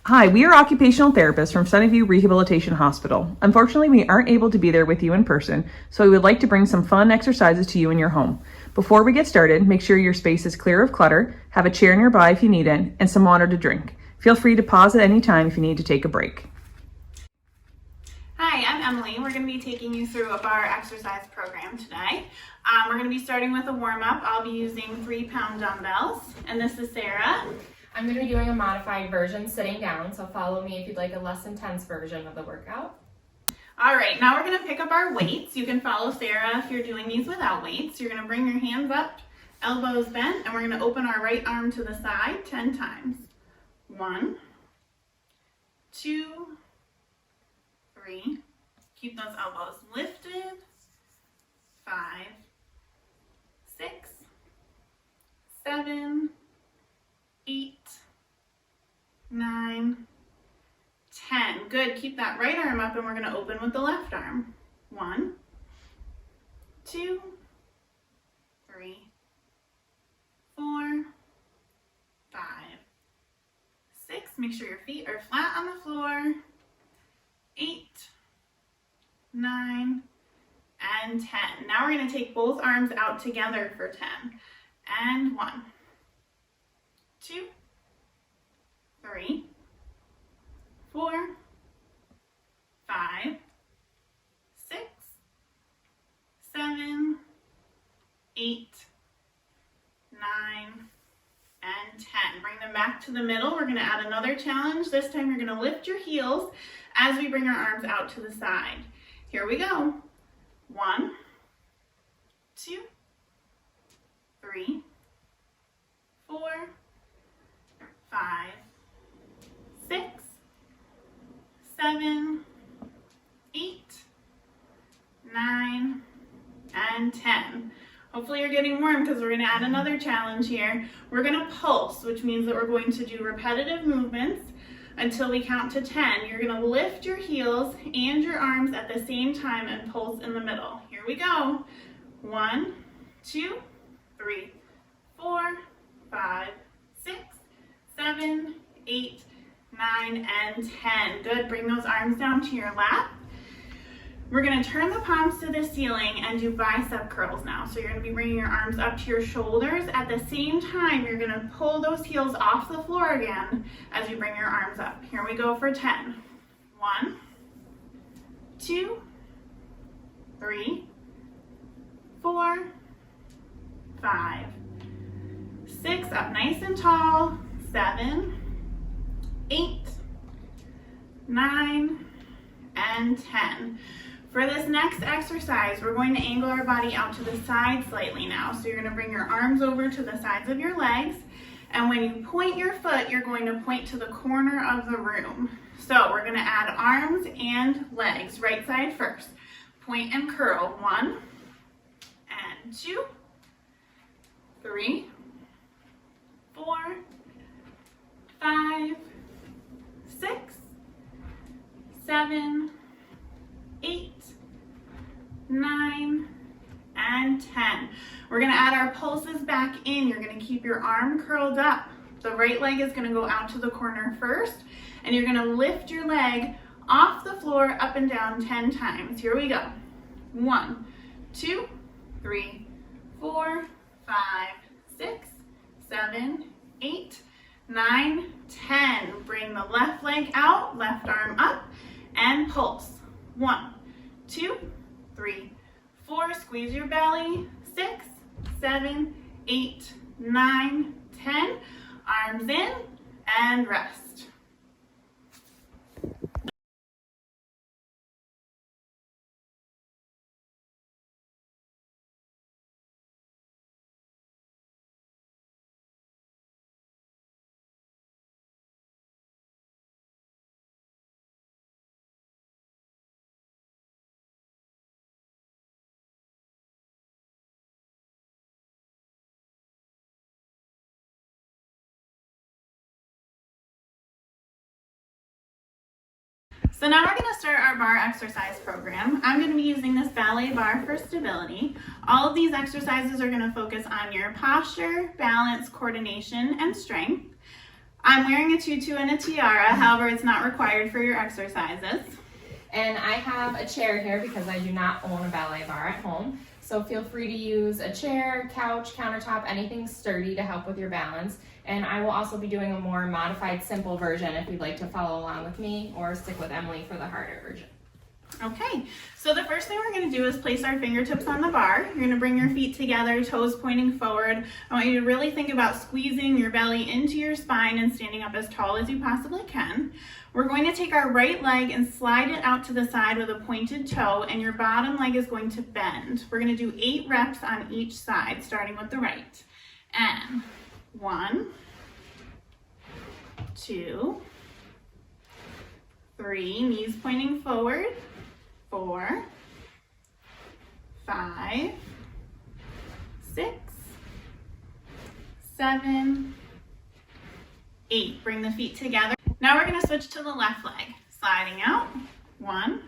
Hi, we are occupational therapists from Sunnyview Rehabilitation Hospital. Unfortunately, we aren't able to be there with you in person, so we would like to bring some fun exercises to you in your home. Before we get started, make sure your space is clear of clutter, have a chair nearby if you need it, and some water to drink. Feel free to pause at any time if you need to take a break. Hi, I'm Emily. We're going to be taking you through a Barre exercise program today. We're going to be starting with a warm-up. I'll be using 3-pound dumbbells, and this is Sarah. I'm going to be doing a modified version sitting down, so follow me if you'd like a less intense version of the workout. All right, now we're going to pick up our weights. You can follow Sarah if you're doing these without weights. You're going to bring your hands up, elbows bent, and we're going to open our right arm to the side 10 times. 1, 2, 3. Keep those elbows lifted. 5, 6, 7, 8, 9, 10. Good. Keep that right arm up and we're going to open with the left arm. 1, 2, 3, 4, 5, 6. Make sure your feet are flat on the floor. 8, 9, and 10. Now we're going to take both arms out together for 10. And 1, 2, 3, 4, 5, 6, 7, 8, 9, and 10. Bring them back to the middle. We're going to add another challenge. This time you're going to lift your heels as we bring our arms out to the side. Here we go. 1, 2, 3, 4, 5, 6, 7, 8, 9, and 10. Hopefully you're getting warm because we're going to add another challenge here. We're going to pulse, which means that we're going to do repetitive movements until we count to 10. You're going to lift your heels and your arms at the same time and pulse in the middle. Here we go. 1, 2, 3, 4, 5, 6, 7, 8, 9, and 10. Good. Bring those arms down to your lap. We're going to turn the palms to the ceiling and do bicep curls now. So you're going to be bringing your arms up to your shoulders. At the same time, you're going to pull those heels off the floor again as you bring your arms up. Here we go for 10. 1, 2, 3, 4, 5, 6, up nice and tall, 7, 8, 9, and 10. For this next exercise, we're going to angle our body out to the side slightly now. So you're going to bring your arms over to the sides of your legs. And when you point your foot, you're going to point to the corner of the room. So we're going to add arms and legs, right side first. Point and curl. 1, and 2, 3, 4, 5, 6, 7, 8, 9, and 10. We're going to add our pulses back in. You're going to keep your arm curled up. The right leg is going to go out to the corner first, and you're going to lift your leg off the floor up and down 10 times. Here we go. 1, 2, 3, 4, 5, 6, 7, 8, 9, 10. Bring the left leg out, left arm up, and pulse. 1, 2, 3, 4. Squeeze your belly. 6, 7, 8, 9, 10. Arms in and rest. So now we're going to start our Barre exercise program. I'm going to be using this ballet bar for stability. All of these exercises are going to focus on your posture, balance, coordination, and strength. I'm wearing a tutu and a tiara, however, it's not required for your exercises. And I have a chair here because I do not own a ballet bar at home. So feel free to use a chair, couch, countertop, anything sturdy to help with your balance. And I will also be doing a more modified, simple version if you'd like to follow along with me or stick with Emily for the harder version. Okay, so the first thing we're going to do is place our fingertips on the bar. You're going to bring your feet together, toes pointing forward. I want you to really think about squeezing your belly into your spine and standing up as tall as you possibly can. We're going to take our right leg and slide it out to the side with a pointed toe, and your bottom leg is going to bend. We're going to do 8 reps on each side, starting with the right. And 1, 2, 3, knees pointing forward. 4, 5, 6, 7, 8. Bring the feet together. Now we're going to switch to the left leg. Sliding out. 1,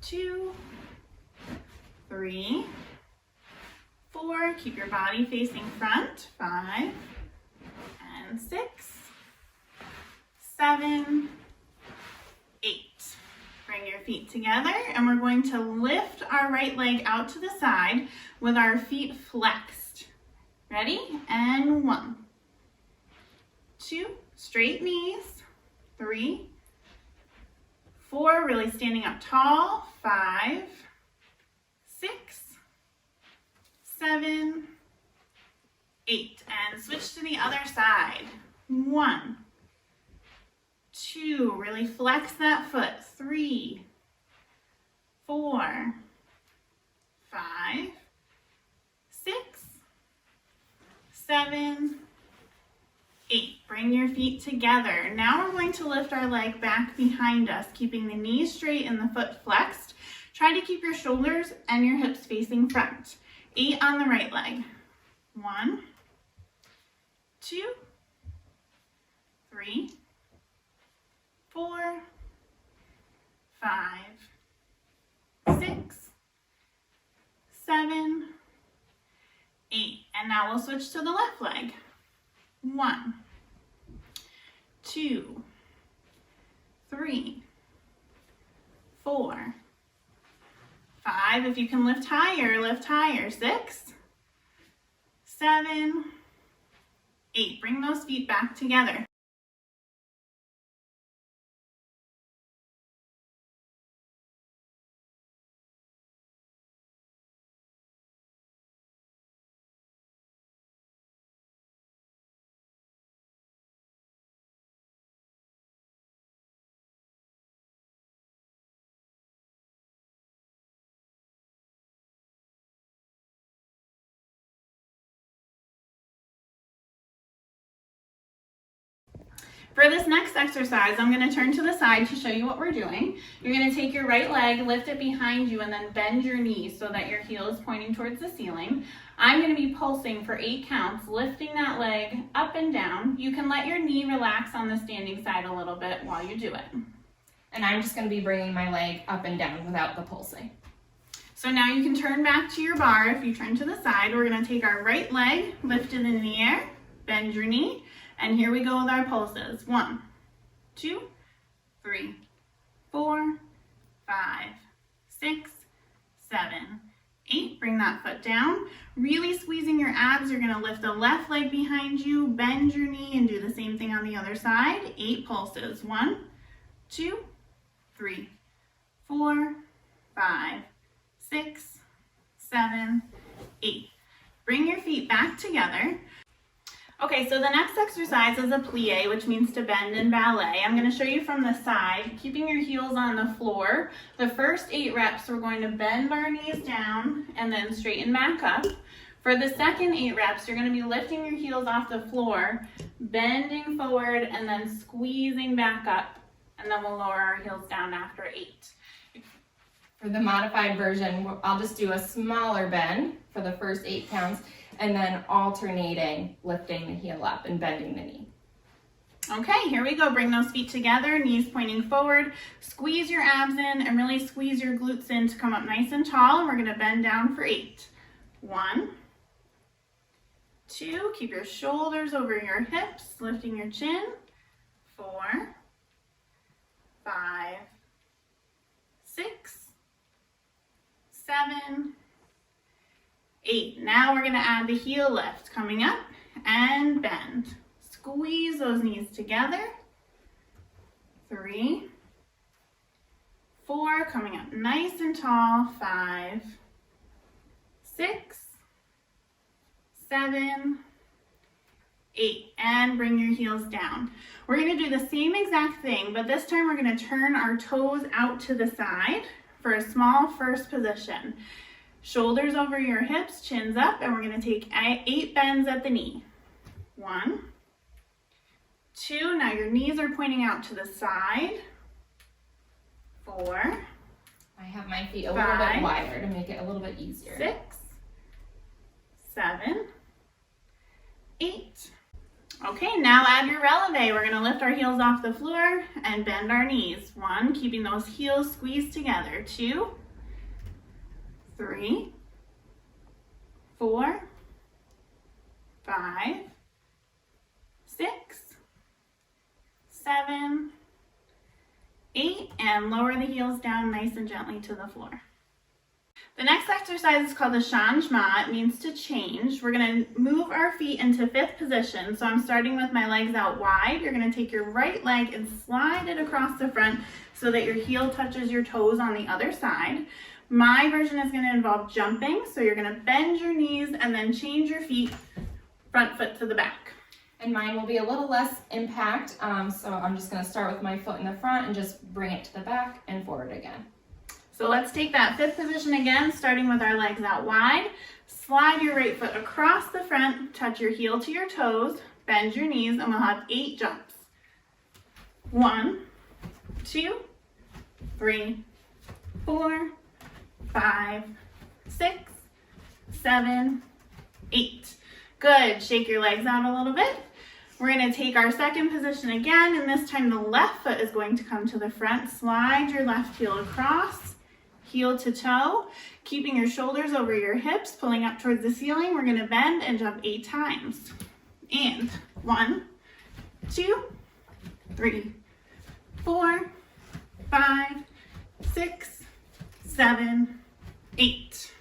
2, 3, 4. Keep your body facing front. 5 and 6, 7, 8. Bring your feet together, and we're going to lift our right leg out to the side with our feet flexed. Ready? And 1, 2, straight knees. 3, 4, really standing up tall. 5, 6, 7, 8. And switch to the other side. 1, 2, really flex that foot. 3, 4, 5, 6, 7, 8. Bring your feet together. Now we're going to lift our leg back behind us, keeping the knees straight and the foot flexed. Try to keep your shoulders and your hips facing front. 8 on the right leg. 1, 2, 3, 4, 5, 6, 7, 8. And now we'll switch to the left leg. 1, 2, 3, 4, 5. If you can lift higher, lift higher. 6, 7, 8. Bring those feet back together. For this next exercise, I'm going to turn to the side to show you what we're doing. You're going to take your right leg, lift it behind you, and then bend your knees so that your heel is pointing towards the ceiling. I'm going to be pulsing for 8 counts, lifting that leg up and down. You can let your knee relax on the standing side a little bit while you do it. And I'm just going to be bringing my leg up and down without the pulsing. So now you can turn back to your bar. If you turn to the side, we're going to take our right leg, lift it in the air, bend your knee, and here we go with our pulses. 1, 2, 3, 4, 5, 6, 7, 8. Bring that foot down. Really squeezing your abs. You're going to lift the left leg behind you, bend your knee, and do the same thing on the other side. 8 pulses. 1, 2, 3, 4, 5, 6, 7, 8. Bring your feet back together. Okay, so the next exercise is a plie, which means to bend in ballet. I'm going to show you from the side, keeping your heels on the floor. The first 8 reps, we're going to bend our knees down and then straighten back up. For the second 8 reps, you're going to be lifting your heels off the floor, bending forward, and then squeezing back up. And then we'll lower our heels down after 8. For the modified version, I'll just do a smaller bend for the first 8 counts, and then alternating, lifting the heel up and bending the knee. Okay, here we go. Bring those feet together, knees pointing forward. Squeeze your abs in and really squeeze your glutes in to come up nice and tall. And we're going to bend down for 8. 1, 2, keep your shoulders over your hips, lifting your chin. 4, 5, 6, 7, 8. Now we're going to add the heel lift, coming up and bend. Squeeze those knees together. 3, 4, coming up nice and tall. 5, 6, 7, 8, and bring your heels down. We're going to do the same exact thing, but this time we're going to turn our toes out to the side for a small first position. Shoulders over your hips, chins up, and we're going to take 8 bends at the knee. 1, 2, now your knees are pointing out to the side. 4, I have my feet a little bit wider to make it a little bit easier. 6, 7, 8. Okay, now add your releve. We're going to lift our heels off the floor and bend our knees. 1, keeping those heels squeezed together. 2, 3, 4, 5, 6, 7, 8, and lower the heels down nice and gently to the floor. The next exercise is called the changement. It means to change. We're going to move our feet into 5th position. So I'm starting with my legs out wide. You're going to take your right leg and slide it across the front so that your heel touches your toes on the other side. My version is going to involve jumping. So you're going to bend your knees and then change your feet, front foot to the back. And mine will be a little less impact. So I'm just going to start with my foot in the front and just bring it to the back and forward again. So let's take that 5th position again, starting with our legs out wide. Slide your right foot across the front, touch your heel to your toes, bend your knees, and we'll have 8 jumps. 1, 2, 3, 4, 5, 6, 7, 8. Good. Shake your legs out a little bit. We're going to take our 2nd position again, and this time the left foot is going to come to the front. Slide your left heel across, heel to toe, keeping your shoulders over your hips, pulling up towards the ceiling. We're going to bend and jump 8 times. And 1, 2, 3, 4, 5, 6, 7, 8.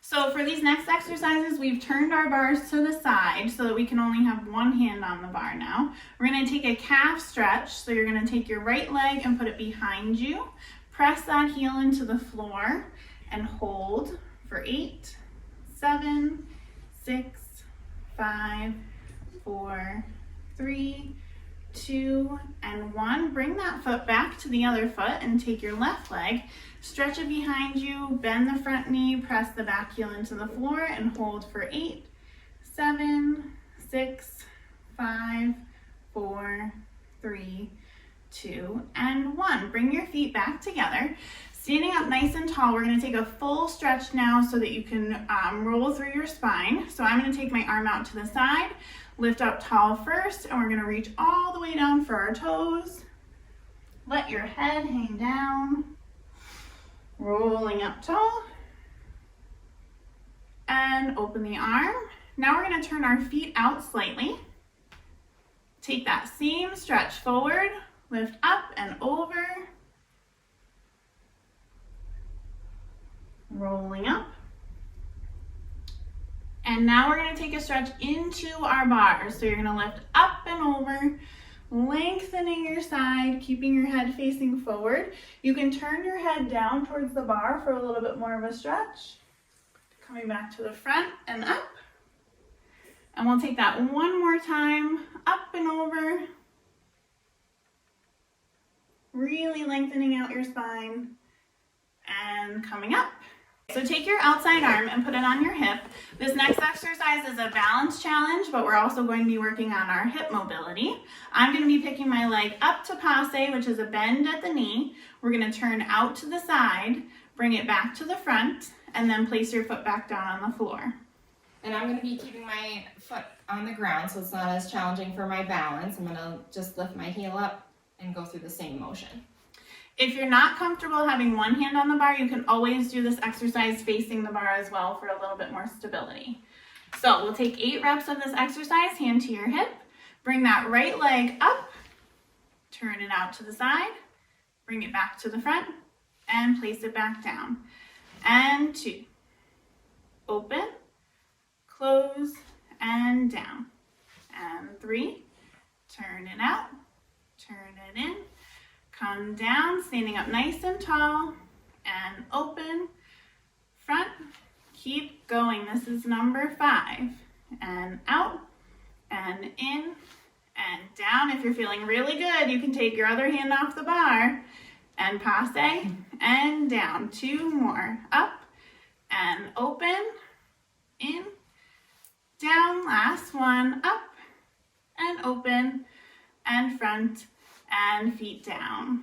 So for these next exercises, we've turned our bars to the side so that we can only have one hand on the bar now. We're going to take a calf stretch. So you're going to take your right leg and put it behind you. Press that heel into the floor and hold for 8, 7, 6, 5, 4, 3, 2, and 1. Bring that foot back to the other foot and take your left leg, stretch it behind you, bend the front knee, press the back heel into the floor and hold for 8, 7, 6, 5, 4, 3, 2, and 1. Bring your feet back together. Standing up nice and tall, we're going to take a full stretch now so that you can roll through your spine. So I'm going to take my arm out to the side, lift up tall first, and we're going to reach all the way down for our toes. Let your head hang down, rolling up tall, and open the arm. Now we're going to turn our feet out slightly. Take that same stretch forward, lift up and over, rolling up, And now we're gonna take a stretch into our bar. So you're gonna lift up and over, lengthening your side, keeping your head facing forward. You can turn your head down towards the bar for a little bit more of a stretch. Coming back to the front and up. And we'll take that one more time, up and over. Really lengthening out your spine and coming up. So take your outside arm and put it on your hip. This next exercise is a balance challenge, but we're also going to be working on our hip mobility. I'm going to be picking my leg up to passe, which is a bend at the knee. We're going to turn out to the side, bring it back to the front, and then place your foot back down on the floor. And I'm going to be keeping my foot on the ground so it's not as challenging for my balance. I'm going to just lift my heel up and go through the same motion. If you're not comfortable having one hand on the bar, you can always do this exercise facing the bar as well for a little bit more stability. So we'll take 8 reps of this exercise, hand to your hip. Bring that right leg up, turn it out to the side, bring it back to the front, and place it back down. And 2. Open, close, and down. And 3. Turn it out, turn it in. Come down, standing up nice and tall, and open, front, keep going. This is number 5, and out, and in, and down. If you're feeling really good, you can take your other hand off the bar, and passe, and down. 2 more, up, and open, in, down, last one, up, and open, and front, and feet down.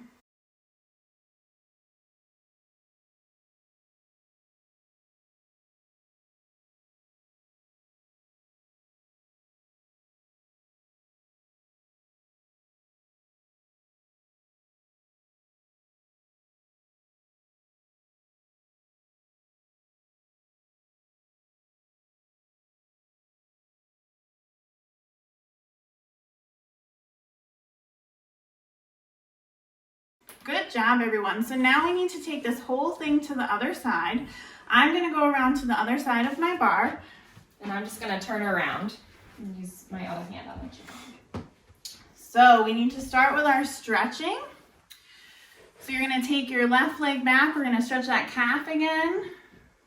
Good job, everyone. So now we need to take this whole thing to the other side. I'm going to go around to the other side of my bar. And I'm just going to turn around and use my other hand on the chair. So we need to start with our stretching. So you're going to take your left leg back. We're going to stretch that calf again.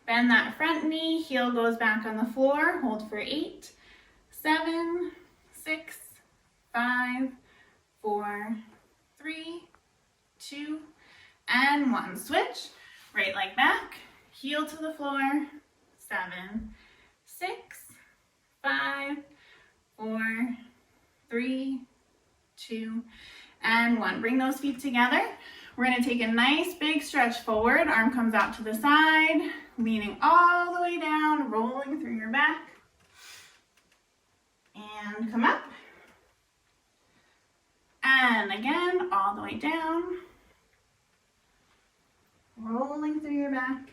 Bend that front knee. Heel goes back on the floor. Hold for 8, 7, 6, 5, 4, 3, 2, and 1. Switch. Right leg back. Heel to the floor. 7, 6, 5, 4, 3, 2, and 1. Bring those feet together. We're going to take a nice big stretch forward. Arm comes out to the side, leaning all the way down, rolling through your back. And come up. And again, all the way down. Rolling through your back.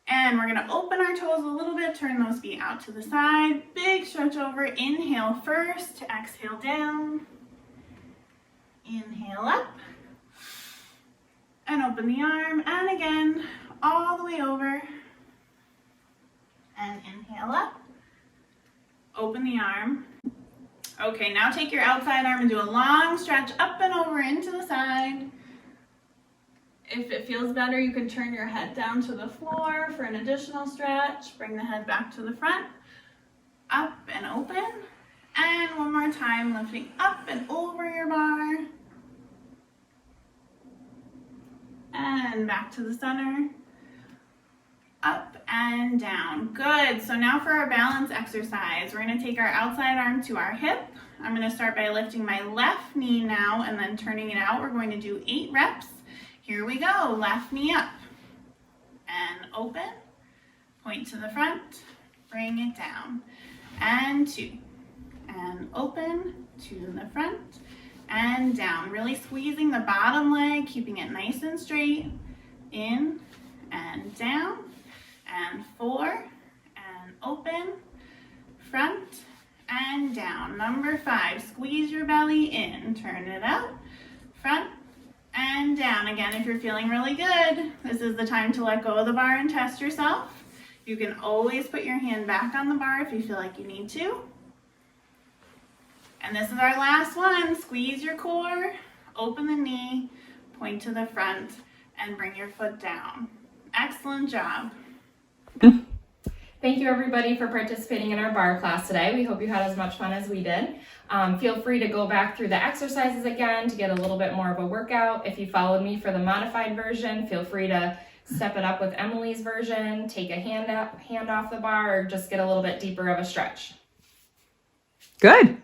And we're going to open our toes a little bit, turn those feet out to the side. Big stretch over. Inhale first, exhale down. Inhale up. And open the arm. And again, all the way over. And inhale up. Open the arm. Okay, now take your outside arm and do a long stretch up and over into the side. If it feels better, you can turn your head down to the floor for an additional stretch. Bring the head back to the front. Up and open. And one more time, lifting up and over your bar. And back to the center. Up and down. Good. So now for our balance exercise, we're going to take our outside arm to our hip. I'm going to start by lifting my left knee now and then turning it out. We're going to do 8 reps. Here we go. Left knee up and open. Point to the front. Bring it down. And 2. And open to the front and down. Really squeezing the bottom leg, keeping it nice and straight. In and down. And 4. And open. Front and down. Number 5. Squeeze your belly in. Turn it out. Front and down. Again, if you're feeling really good, this is the time to let go of the bar and test yourself. You can always put your hand back on the bar if you feel like you need to. And this is our last one. Squeeze your core, open the knee, point to the front, and bring your foot down. Excellent job. Thank you everybody for participating in our bar class today. We hope you had as much fun as we did. Feel free to go back through the exercises again to get a little bit more of a workout. If you followed me for the modified version, feel free to step it up with Emily's version, take a hand off the bar, or just get a little bit deeper of a stretch. Good.